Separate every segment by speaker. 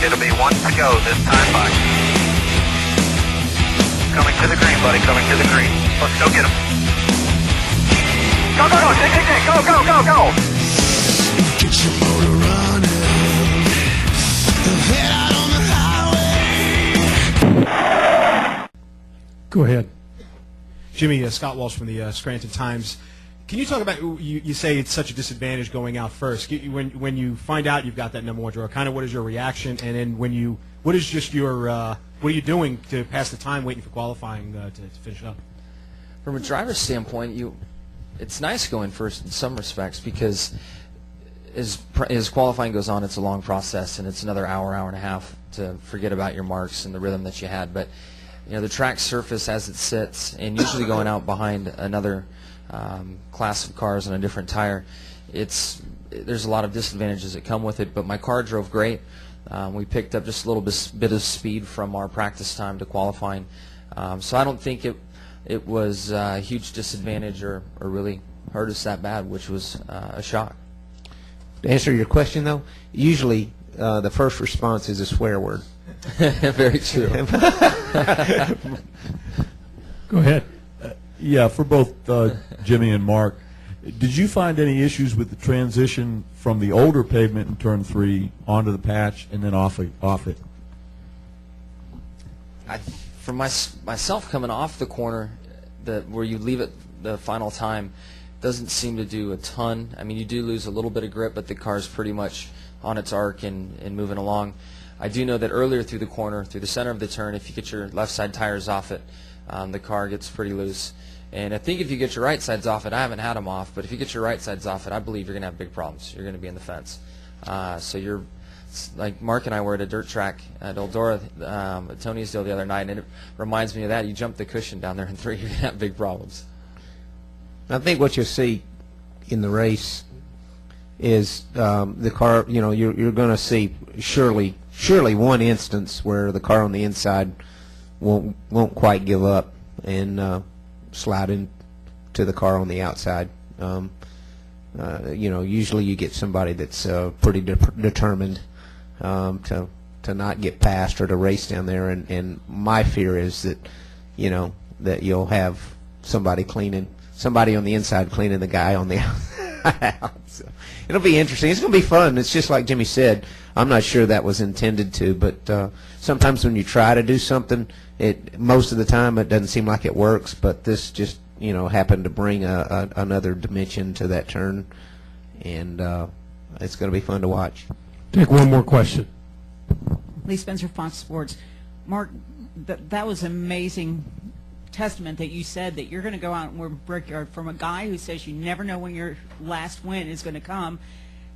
Speaker 1: It'll be one to go this time by. Coming to the green, buddy, coming to the green. Let's go get him. Go, go, go, Dick, Dick, Dick, go, go, go, go.
Speaker 2: Get your motor running. Head out on the highway.
Speaker 3: Go ahead.
Speaker 4: Jimmie, Scott Walsh from the Scranton Times. Can you talk about, you say it's such a disadvantage going out first. When you find out you've got that number one drawer, kind of what is your reaction? And then what is just your, what are you doing to pass the time waiting for qualifying to finish up?
Speaker 5: From a driver's standpoint, it's nice going first in some respects because as qualifying goes on, it's a long process and it's another hour and a half to forget about your marks and the rhythm that you had. But the track surface as it sits, and usually going out behind another class of cars on a different tire, there's a lot of disadvantages that come with it. But my car drove great. We picked up just a little bit of speed from our practice time to qualifying. So I don't think it was a huge disadvantage or really hurt us that bad, which was a shock.
Speaker 6: To answer your question, though, usually the first response is a swear word.
Speaker 5: Very true.
Speaker 3: Go ahead.
Speaker 7: Yeah, for both Jimmie and Mark, did you find any issues with the transition from the older pavement in Turn 3 onto the patch and then off it?
Speaker 5: For myself, coming off the corner, where you leave it the final time, doesn't seem to do a ton. I mean, you do lose a little bit of grip, but the car's pretty much on its arc and moving along. I do know that earlier through the corner, through the center of the turn, if you get your left side tires off it, the car gets pretty loose. And I think if you get your right sides off it, I haven't had them off, but if you get your right sides off it, I believe you're going to have big problems. You're going to be in the fence. So you're, like Mark and I were at a dirt track at Eldora at Tony's deal the other night, and it reminds me of that. You jump the cushion down there in 3, you're going to have big problems.
Speaker 6: I think what you'll see in the race is the car, you're going to see surely one instance where the car on the inside won't quite give up and slide into the car on the outside. Usually you get somebody that's pretty determined to not get past or to race down there, and my fear is that that you'll have somebody on the inside cleaning the guy on the outside. So it'll be interesting. It's going to be fun. It's just like Jimmie said. I'm not sure that was intended to, but sometimes when you try to do something, most of the time it doesn't seem like it works. But this just happened to bring another dimension to that turn, and it's going to be fun to watch.
Speaker 3: Take one more question.
Speaker 8: Lee Spencer, Fox Sports. Mark, that was amazing testament that you said that you're going to go out and win Brickyard, from a guy who says you never know when your last win is going to come,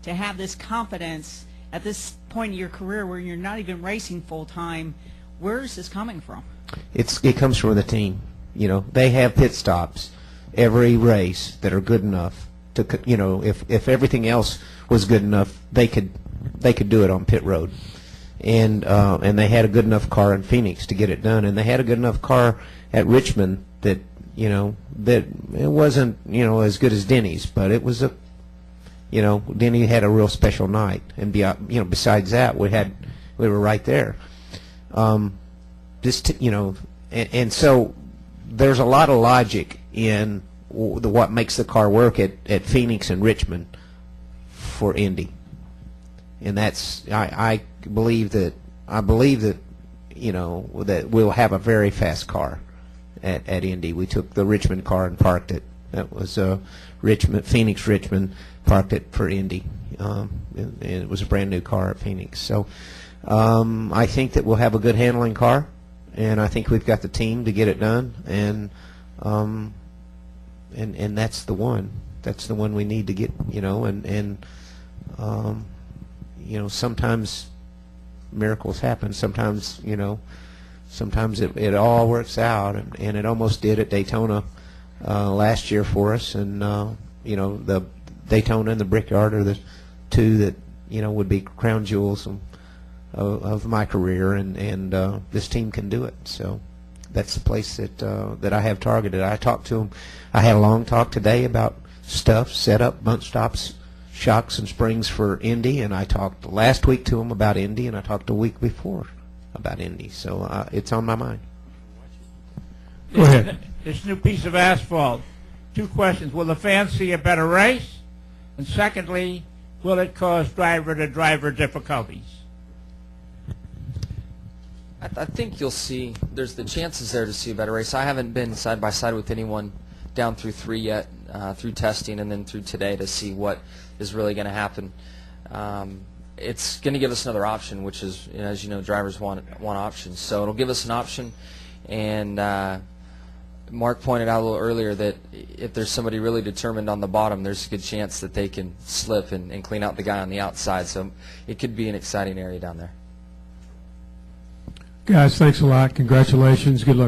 Speaker 8: to have this confidence at this point in your career where you're not even racing full time. Where is this coming from? It
Speaker 6: comes from the team. They have pit stops every race that are good enough to, if everything else was good enough, they could do it on pit road. And they had a good enough car in Phoenix to get it done, and they had a good enough car at Richmond that that it wasn't as good as Denny's, but it was Denny had a real special night, and besides that we were right there. And so there's a lot of logic in what makes the car work at Phoenix and Richmond for Indy, and that's I believe that that we'll have a very fast car at Indy. We took the Richmond car and parked it. That was Phoenix Richmond, parked it for Indy, and it was a brand new car at Phoenix. So I think that we'll have a good handling car, and I think we've got the team to get it done, and that's the one. That's the one we need to get. Sometimes miracles happen. Sometimes it all works out, and it almost did at Daytona last year for us. And the Daytona and the Brickyard are the two that would be crown jewels of my career, and this team can do it. So that's the place that I have targeted. I talked to them. I had a long talk today about stuff, setup, bunch stops, shocks and springs for Indy, and I talked last week to him about Indy, and I talked the week before about Indy. So it's on my mind.
Speaker 3: Go ahead.
Speaker 9: This new piece of asphalt. 2 questions. Will the fans see a better race? And secondly, will it cause driver-to-driver difficulties?
Speaker 5: I think you'll see, there's the chances there to see a better race. I haven't been side by side with anyone down through 3 yet, through testing and then through today to see what is really going to happen. It's going to give us another option, which is, as you know, drivers want options. So it'll give us an option, and Mark pointed out a little earlier that if there's somebody really determined on the bottom, there's a good chance that they can slip and clean out the guy on the outside. So it could be an exciting area down there.
Speaker 3: Guys, thanks a lot. Congratulations. Good luck